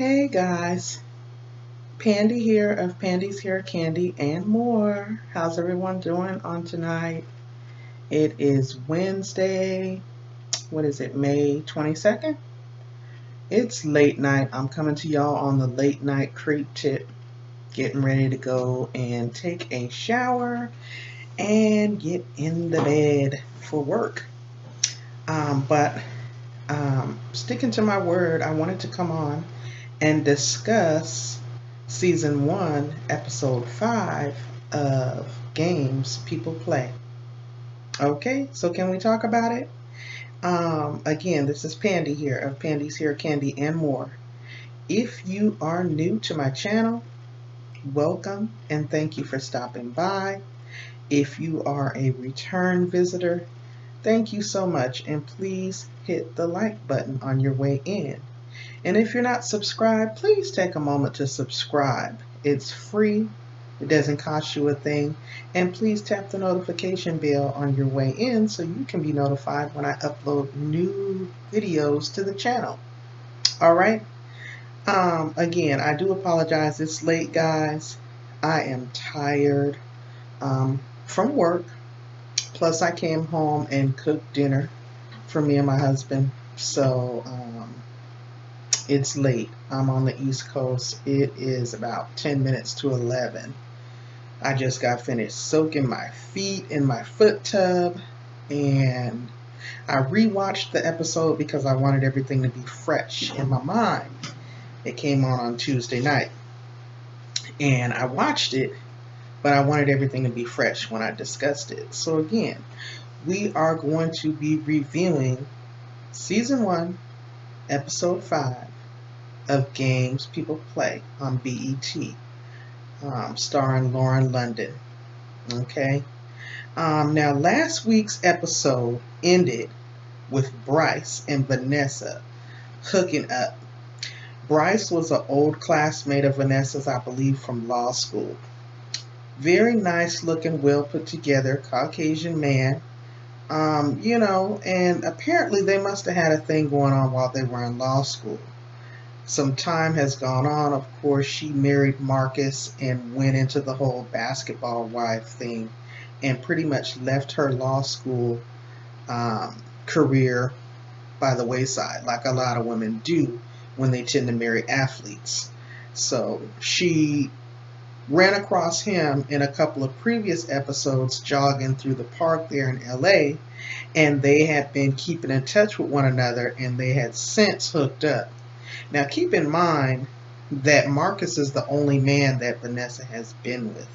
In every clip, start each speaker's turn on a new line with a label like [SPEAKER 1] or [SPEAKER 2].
[SPEAKER 1] Hey guys, Pandy here of Pandy's Hair Candy and more. How's everyone doing on tonight? It is Wednesday. What is it, May 22nd? It's late night. I'm coming to y'all on the late night creep tip. Getting ready to go and take a shower and get in the bed for work. But sticking to my word, I wanted to come on and discuss season 1, episode 5 of Games People Play. Okay, so can we talk about it? Again, this is Pandy here of Pandy's Hair Candy and more. If you are new to my channel, welcome and thank you for stopping by. If you are a return visitor, thank you so much, and please hit the like button on your way in. And if you're not subscribed, please take a moment to subscribe. It's free. It doesn't cost you a thing. And please tap the notification bell on your way in so you can be notified when I upload new videos to the channel. All right. Again, I do apologize. It's late, guys. I am tired from work. Plus, I came home and cooked dinner for me and my husband. So, it's late. I'm on the East Coast. It is about 10 minutes to 11. I just got finished soaking my feet in my foot tub, and I rewatched the episode because I wanted everything to be fresh in my mind. It came on Tuesday night, and I watched it, but I wanted everything to be fresh when I discussed it. So again, we are going to be reviewing season 1, episode 5 of Games People Play on BET, starring Lauren London. Okay. Now, last week's episode ended with Bryce and Vanessa hooking up. Bryce was an old classmate of Vanessa's, I believe, from law school. Very nice looking, well put together Caucasian man. And apparently they must have had a thing going on while they were in law school. Some time has gone on. Of course, she married Marcus and went into the whole basketball wife thing and pretty much left her law school career by the wayside, like a lot of women do when they tend to marry athletes. So she ran across him in a couple of previous episodes jogging through the park there in LA, and they had been keeping in touch with one another, and they had since hooked up. Now keep in mind that Marcus is the only man that Vanessa has been with.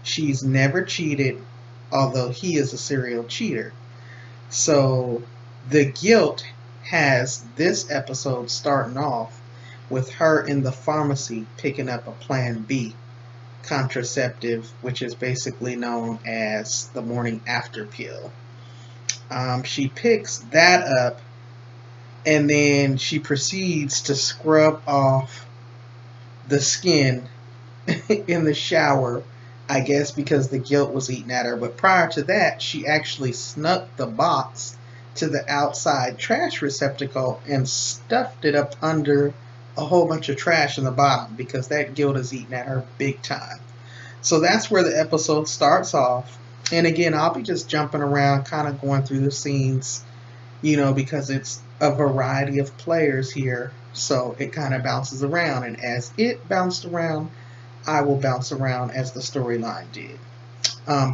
[SPEAKER 1] She's never cheated, although he is a serial cheater. So the guilt has this episode starting off with her in the pharmacy picking up a Plan B contraceptive, which is basically known as the morning after pill. She picks that up, and then she proceeds to scrub off the skin in the shower, I guess because the guilt was eating at her. But prior to that, she actually snuck the box to the outside trash receptacle and stuffed it up under a whole bunch of trash in the bottom because that guilt is eating at her big time. So that's where the episode starts off. And again, I'll be just jumping around, kind of going through the scenes, because it's a variety of players here. So it kind of bounces around. And as it bounced around, I will bounce around as the storyline did.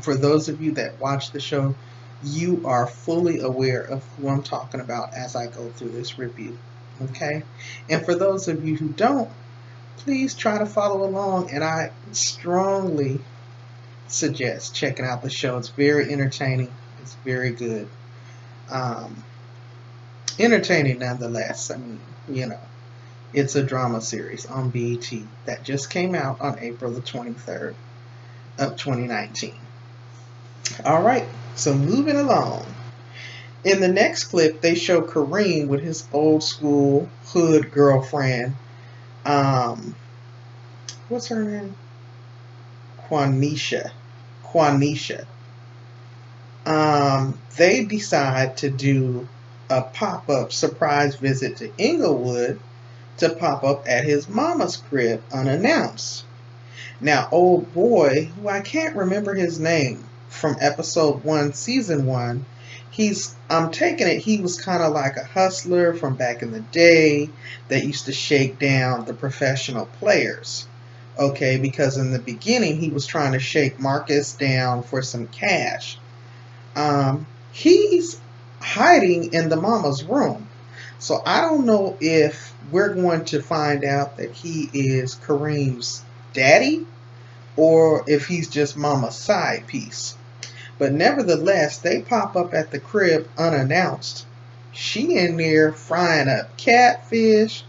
[SPEAKER 1] For those of you that watch the show, you are fully aware of who I'm talking about as I go through this review. Okay? And for those of you who don't, please try to follow along, and I strongly suggest checking out the show. It's very entertaining. It's very good. Entertaining nonetheless. I mean, it's a drama series on BET that just came out on April the 23rd of 2019. All right, so moving along. In the next clip, they show Kareem with his old school hood girlfriend. What's her name? Quanisha. They decide to do a pop-up surprise visit to Inglewood to pop up at his mama's crib unannounced. Now, old boy, who I can't remember his name from episode 1, season 1, I'm taking it, he was kind of like a hustler from back in the day that used to shake down the professional players. Okay, because in the beginning he was trying to shake Marcus down for some cash. He's hiding in the mama's room. So I don't know if we're going to find out that he is Kareem's daddy or if he's just mama's side piece. But nevertheless, they pop up at the crib unannounced. She in there frying up catfish,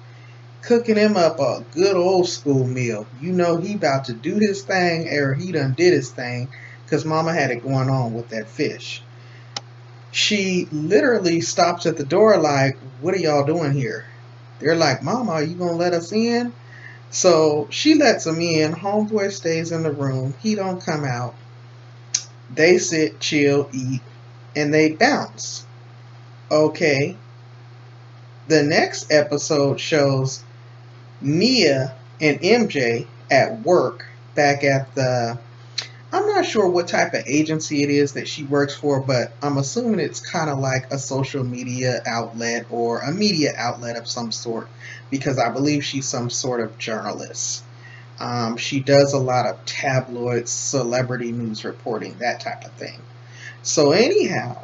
[SPEAKER 1] cooking him up a good old school meal. You know he about to do his thing, or he done did his thing, because mama had it going on with that fish. She literally stops at the door like, what are y'all doing here? They're like, Mama, are you going to let us in? So she lets him in. Homeboy stays in the room. He don't come out. They sit, chill, eat, and they bounce. Okay. The next episode shows Nia and MJ at work back at the, I'm not sure what type of agency it is that she works for, but I'm assuming it's kind of like a social media outlet or a media outlet of some sort, because I believe she's some sort of journalist. She does a lot of tabloid celebrity news reporting, that type of thing. So anyhow,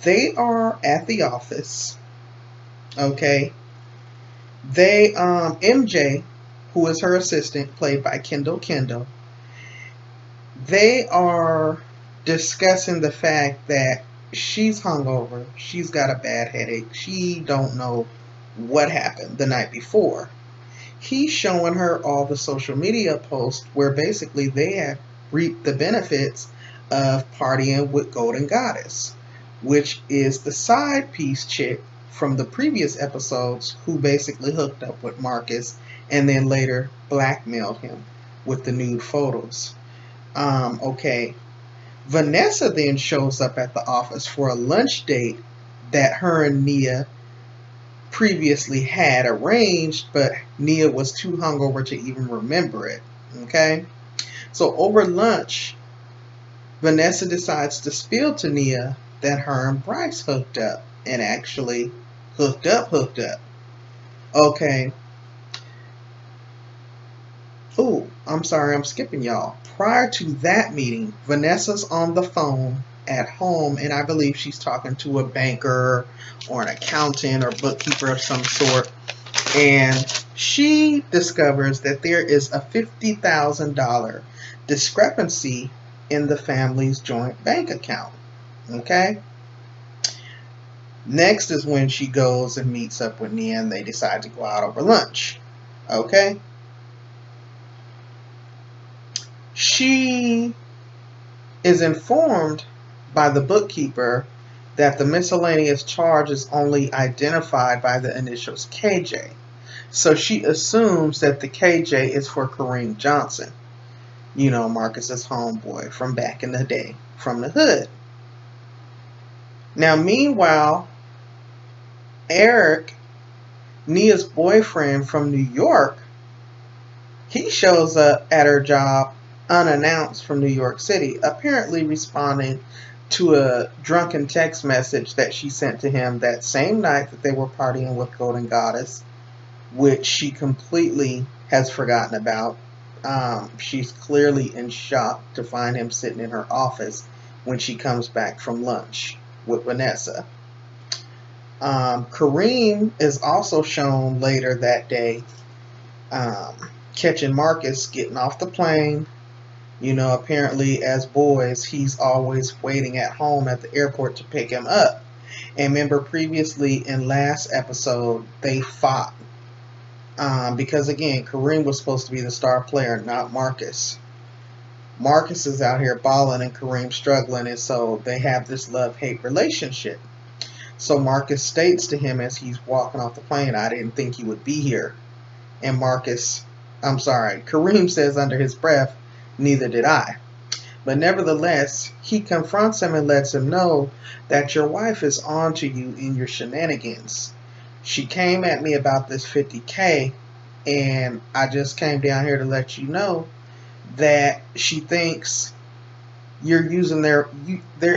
[SPEAKER 1] they are at the office. Okay. MJ, who is her assistant, played by Kendall, they are discussing the fact that she's hungover, she's got a bad headache, she don't know what happened the night before. He's showing her all the social media posts where basically they have reaped the benefits of partying with Golden Goddess, which is the side piece chick from the previous episodes who basically hooked up with Marcus and then later blackmailed him with the nude photos. Okay. Vanessa then shows up at the office for a lunch date that her and Nia previously had arranged, but Nia was too hungover to even remember it. Okay. So over lunch, Vanessa decides to spill to Nia that her and Bryce hooked up, and actually hooked up. Okay. Oh, I'm sorry, I'm skipping y'all. Prior to that meeting, Vanessa's on the phone at home, and I believe she's talking to a banker or an accountant or bookkeeper of some sort, and she discovers that there is a $50,000 discrepancy in the family's joint bank account. Okay? Next is when she goes and meets up with Nia, and they decide to go out over lunch. Okay? She is informed by the bookkeeper that the miscellaneous charge is only identified by the initials KJ. So she assumes that the KJ is for Kareem Johnson. You know, Marcus's homeboy from back in the day, from the hood. Now, meanwhile, Eric, Nia's boyfriend from New York, he shows up at her job unannounced from New York City, apparently responding to a drunken text message that she sent to him that same night that they were partying with Golden Goddess, which she completely has forgotten about. She's clearly in shock to find him sitting in her office when she comes back from lunch with Vanessa. Kareem is also shown later that day catching Marcus getting off the plane. You know, apparently as boys, he's always waiting at home at the airport to pick him up. And remember previously in last episode, they fought. Because again, Kareem was supposed to be the star player, not Marcus. Marcus is out here balling and Kareem struggling, and so they have this love-hate relationship. So Marcus states to him as he's walking off the plane, I didn't think you would be here. And Kareem says under his breath, neither did I. But nevertheless, he confronts him and lets him know that your wife is on to you in your shenanigans. She came at me about this $50K, And I just came down here to let you know that she thinks you're using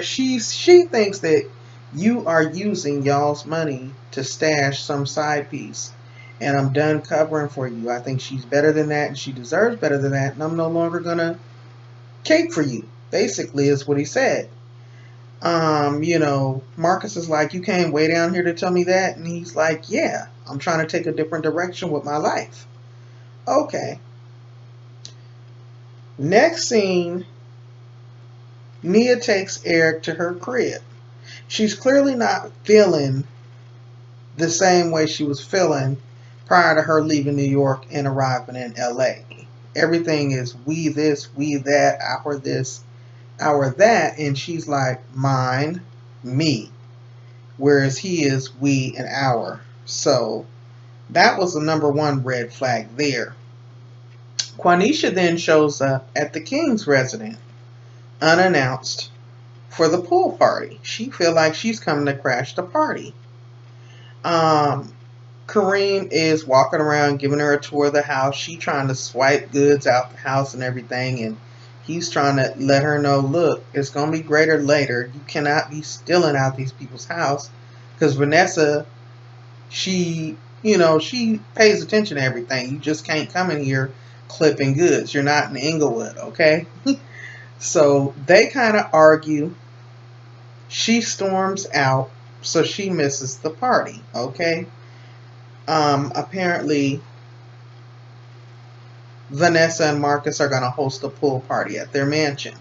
[SPEAKER 1] she thinks that you are using y'all's money to stash some side piece. And I'm done covering for you. I think she's better than that, and she deserves better than that, and I'm no longer gonna cake for you, basically, is what he said. Marcus is like, you came way down here to tell me that? And he's like, yeah, I'm trying to take a different direction with my life. Okay. Next scene, Nia takes Eric to her crib. She's clearly not feeling the same way she was feeling prior to her leaving New York and arriving in LA. Everything is we this, we that, our this, our that, and she's like, mine, me. Whereas he is we and our. So that was the number one red flag there. Quanisha then shows up at the King's residence, unannounced, for the pool party. She feel like she's coming to crash the party. Kareem is walking around giving her a tour of the house. She trying to swipe goods out the house and everything, and he's trying to let her know, look, it's going to be greater later. You cannot be stealing out these people's house. Because Vanessa, she pays attention to everything. You just can't come in here clipping goods. You're not in Inglewood, okay? So they kind of argue. She storms out, so she misses the party, okay? Apparently, Vanessa and Marcus are going to host a pool party at their mansion,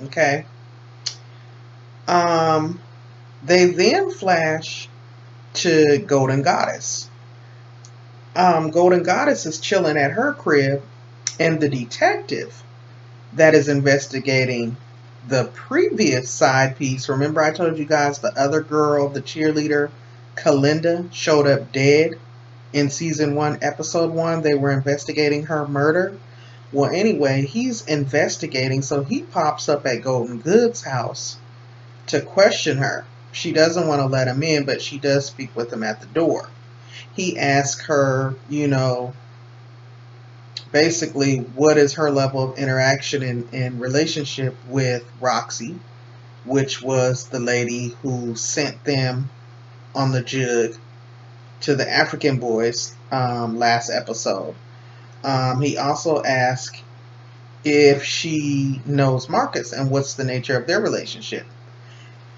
[SPEAKER 1] okay? They then flash to Golden Goddess. Golden Goddess is chilling at her crib, and the detective that is investigating the previous side piece, remember I told you guys the other girl, the cheerleader, Kalinda, showed up dead in season 1, episode 1. They were investigating her murder. Well, anyway, he's investigating, so he pops up at Golden Good's house to question her. She doesn't want to let him in, but she does speak with him at the door. He asks her, basically, what is her level of interaction and relationship with Roxy, which was the lady who sent them on the jug to the African boys last episode. He also asked if she knows Marcus and what's the nature of their relationship.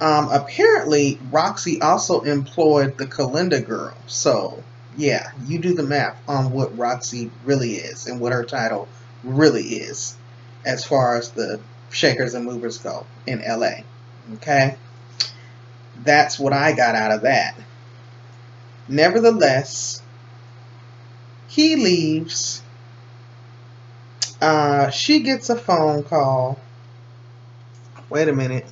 [SPEAKER 1] Apparently, Roxy also employed the Kalinda girl. So, yeah, you do the math on what Roxy really is and what her title really is as far as the shakers and movers go in LA. Okay? That's what I got out of that. Nevertheless, he leaves. She gets a phone call. Wait a minute.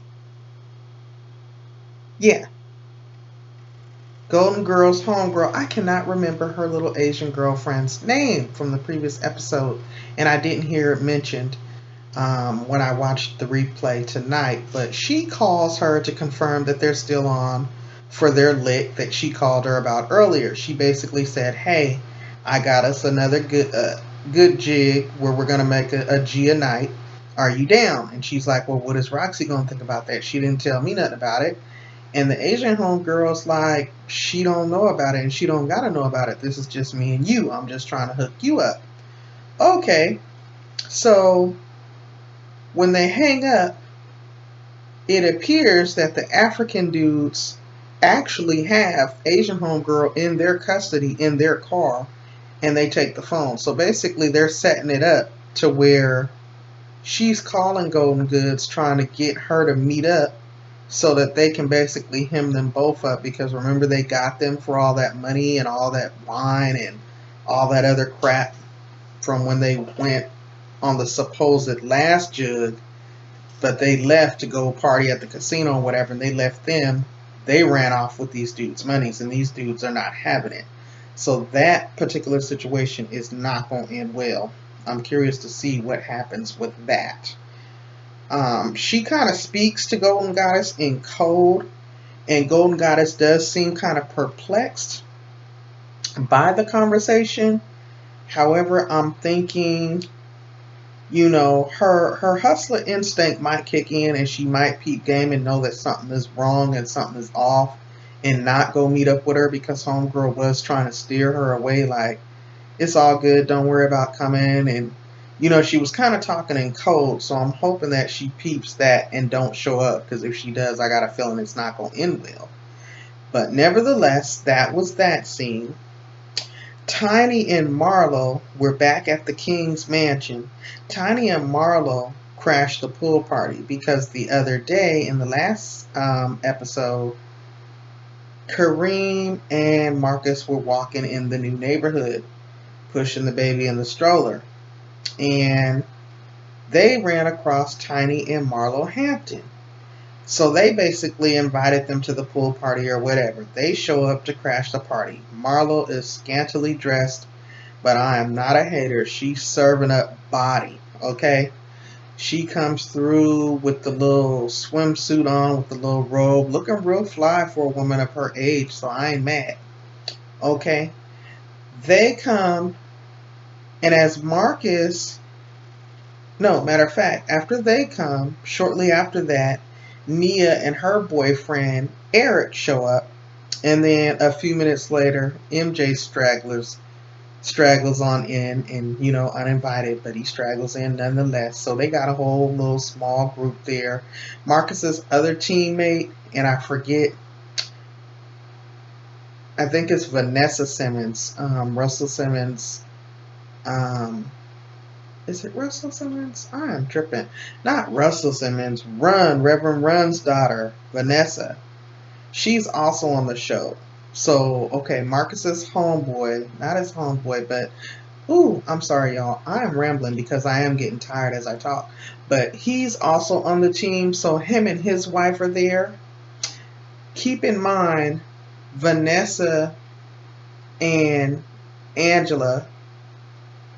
[SPEAKER 1] Yeah. Golden Girl's homegirl. I cannot remember her little Asian girlfriend's name from the previous episode, and I didn't hear it mentioned when I watched the replay tonight. But she calls her to confirm that they're still on for their lick that she called her about earlier. She basically said, hey, I got us another good jig where we're going to make a G a night. Are you down? And she's like, well, what is Roxy going to think about that? She didn't tell me nothing about it. And the Asian homegirl's like, she don't know about it and she don't got to know about it. This is just me and you. I'm just trying to hook you up. Okay. So when they hang up, it appears that the African dudes actually have Asian homegirl in their custody in their car, and they take the phone. So basically they're setting it up to where she's calling Golden Goods trying to get her to meet up so that they can basically hem them both up, because remember they got them for all that money and all that wine and all that other crap from when they went on the supposed last jug, but they left to go party at the casino or whatever, and they left them. They ran off with these dudes' monies, and these dudes are not having it. So that particular situation is not going to end well. I'm curious to see what happens with that. She kind of speaks to Golden Goddess in code, and Golden Goddess does seem kind of perplexed by the conversation. However, I'm thinking, her hustler instinct might kick in and she might peep game and know that something is wrong and something is off and not go meet up with her because homegirl was trying to steer her away like, it's all good, don't worry about coming. And, she was kind of talking in code, so I'm hoping that she peeps that and don't show up, because if she does, I got a feeling it's not going to end well. But nevertheless, that was that scene. Tiny and Marlo were back at the King's mansion. Tiny and Marlo crashed the pool party because the other day in the last episode, Kareem and Marcus were walking in the new neighborhood, pushing the baby in the stroller. And they ran across Tiny and Marlo Hampton. So they basically invited them to the pool party or whatever. They show up to crash the party. Marlo is scantily dressed, but I am not a hater. She's serving up body, okay? She comes through with the little swimsuit on, with the little robe, looking real fly for a woman of her age, so I ain't mad, okay? They come, and as Marcus, no, matter of fact, after they come, shortly after that, Nia and her boyfriend, Eric, show up. And then a few minutes later, MJ straggles on in and, uninvited, but he straggles in nonetheless. So they got a whole little small group there. Marcus's other teammate, and I forget, I think it's Vanessa Simmons, Russell Simmons, is it Russell Simmons? I am tripping. Not Russell Simmons. Reverend Run's daughter, Vanessa. She's also on the show. So, okay, Marcus's homeboy, not his homeboy, but, I'm sorry, y'all. I am rambling because I am getting tired as I talk. But he's also on the team, so him and his wife are there. Keep in mind, Vanessa and Angela,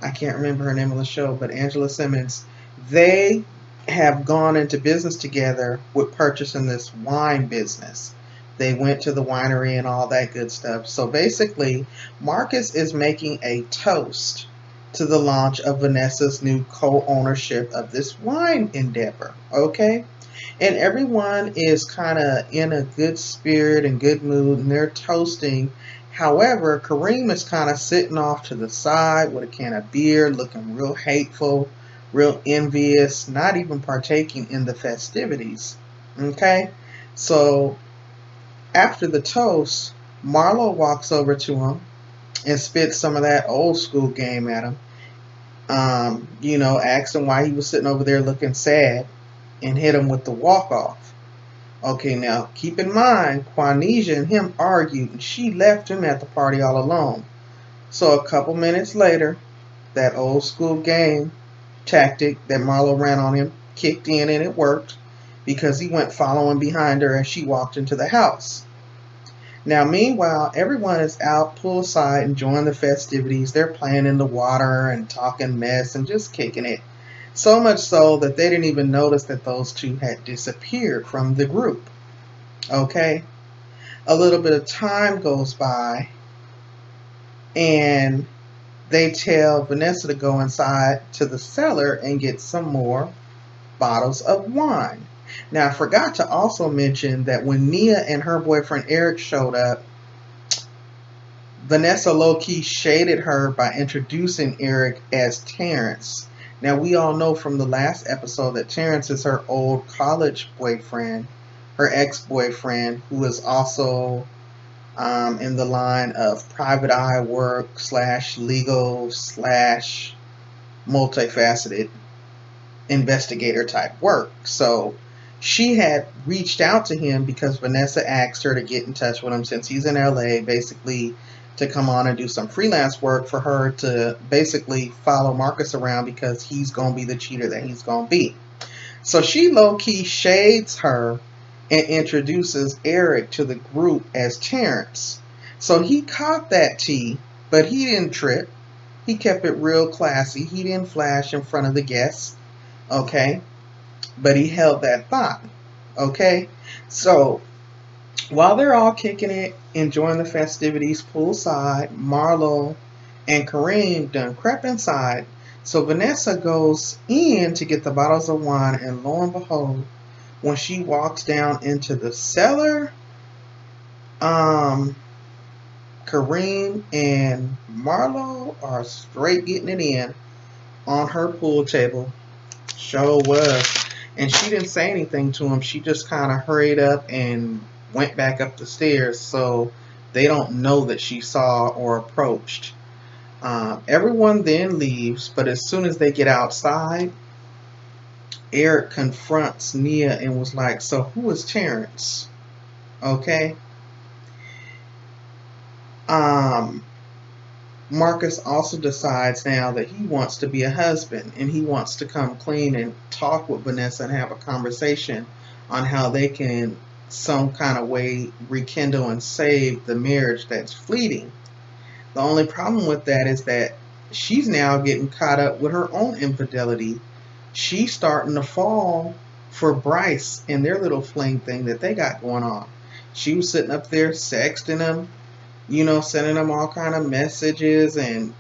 [SPEAKER 1] I can't remember her name on the show, but Angela Simmons, they have gone into business together with purchasing this wine business. They went to the winery and all that good stuff. So basically, Marcus is making a toast to the launch of Vanessa's new co-ownership of this wine endeavor, okay? And everyone is kind of in a good spirit and good mood, and they're toasting. However, Kareem is kind of sitting off to the side with a can of beer, looking real hateful, real envious, not even partaking in the festivities. Okay? So, after the toast, Marlo walks over to him and spits some of that old school game at him. Asked him why he was sitting over there looking sad and hit him with the walk-off. Okay, now, keep in mind, Quanisha and him argued, and she left him at the party all alone. So a couple minutes later, that old school game tactic that Marlo ran on him kicked in, and it worked because he went following behind her as she walked into the house. Now, meanwhile, everyone is out poolside enjoying the festivities. They're playing in the water and talking mess and just kicking it. So much so that they didn't even notice that those two had disappeared from the group. Okay? A little bit of time goes by, and they tell Vanessa to go inside to the cellar and get some more bottles of wine. Now, I forgot to also mention that when Nia and her boyfriend Eric showed up, Vanessa low-key shaded her by introducing Eric as Terrence. Now, we all know from the last episode that Terrence is her old college boyfriend, her ex-boyfriend, who is also in the line of private eye work / legal / multifaceted investigator type work. So she had reached out to him because Vanessa asked her to get in touch with him since he's in LA, basically to come on and do some freelance work for her to basically follow Marcus around because he's going to be the cheater that he's going to be. So she low-key shades her and introduces Eric to the group as Terrence. So he caught that tea, but he didn't trip. He kept it real classy. He didn't flash in front of the guests, okay? But he held that thought, okay? So while they're all kicking it, enjoying the festivities poolside, Marlo And Kareem done crept inside. So Vanessa goes in to get the bottles of wine, and lo and behold, when she walks down into the cellar, um, Kareem and Marlo are straight getting it in on her pool table. Sure was. And she didn't say anything to him. She just kind of hurried up and went back up the stairs, so they don't know that she saw or approached. Everyone then leaves, but as soon as they get outside, Eric confronts Nia and was like, "So who is Terrence?" Okay. Marcus also decides now that he wants to be a husband, and he wants to come clean and talk with Vanessa and have a conversation on how they can some kind of way rekindle and save the marriage that's fleeting. The only problem with that is that she's now getting caught up with her own infidelity. She's starting to fall for Bryce and their little fling thing that they got going on. She was sitting up there sexting him, sending him all kind of messages and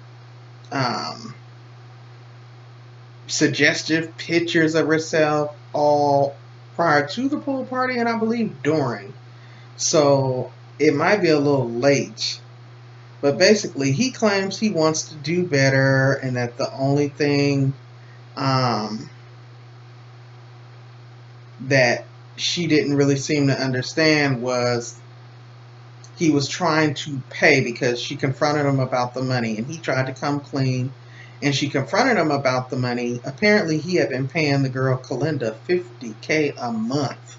[SPEAKER 1] suggestive pictures of herself, all prior to the pool party and I believe during. So it might be a little late. But basically, he claims he wants to do better, and that the only thing that she didn't really seem to understand was he was trying to pay, because she confronted him about the money, and he tried to come clean, and she confronted him about the money. Apparently, he had been paying the girl Kalinda $50K a month.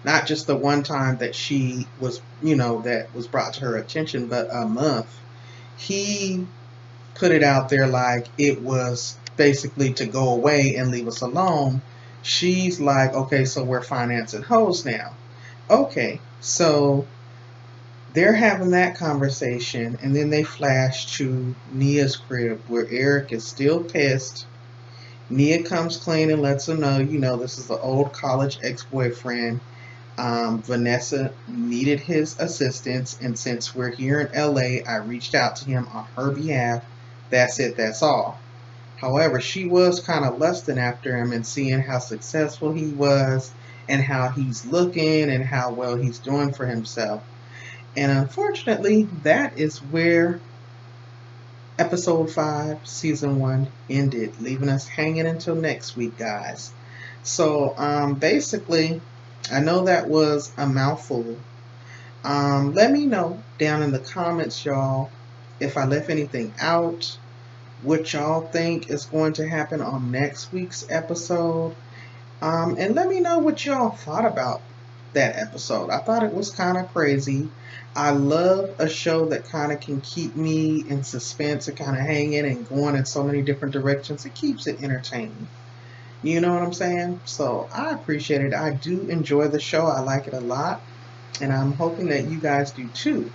[SPEAKER 1] Not just the one time that she was, that was brought to her attention, but a month. He put it out there like it was basically to go away and leave us alone. She's like, okay, so we're financing hoes now. Okay, so they're having that conversation, and then they flash to Nia's crib where Eric is still pissed. Nia comes clean and lets him know, this is the old college ex-boyfriend. Vanessa needed his assistance, and since we're here in LA, I reached out to him on her behalf. That's it, that's all. However, she was kind of lusting after him and seeing how successful he was and how he's looking and how well he's doing for himself. And unfortunately, that is where episode 5, season 1 ended, leaving us hanging until next week, guys. So, basically, I know that was a mouthful. Let me know down in the comments, y'all, if I left anything out, what y'all think is going to happen on next week's episode. And let me know what y'all thought about that episode. I thought it was kind of crazy. I love a show that kind of can keep me in suspense and kind of hanging and going in so many different directions. It keeps it entertaining. You know what I'm saying? So I appreciate it. I do enjoy the show. I like it a lot. And I'm hoping that you guys do too.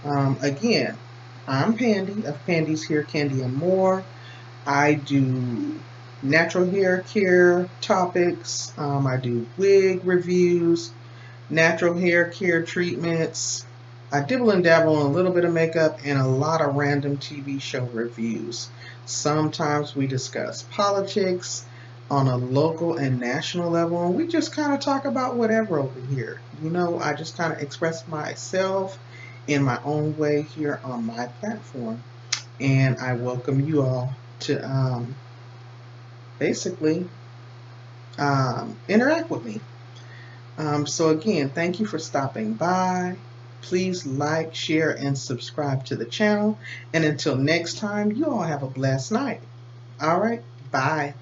[SPEAKER 1] Again, I'm Pandy of Pandy's Hair, Candy, and More. I do natural hair care topics. I do wig reviews, natural hair care treatments. I dibble and dabble on a little bit of makeup and a lot of random TV show reviews. Sometimes we discuss politics on a local and national level, and we just kind of talk about whatever over here. I just kind of express myself in my own way here on my platform, and I welcome you all to basically interact with me. So again, thank you for stopping by. Please like, share, and subscribe to the channel, and until next time, you all have a blessed night. All right, bye.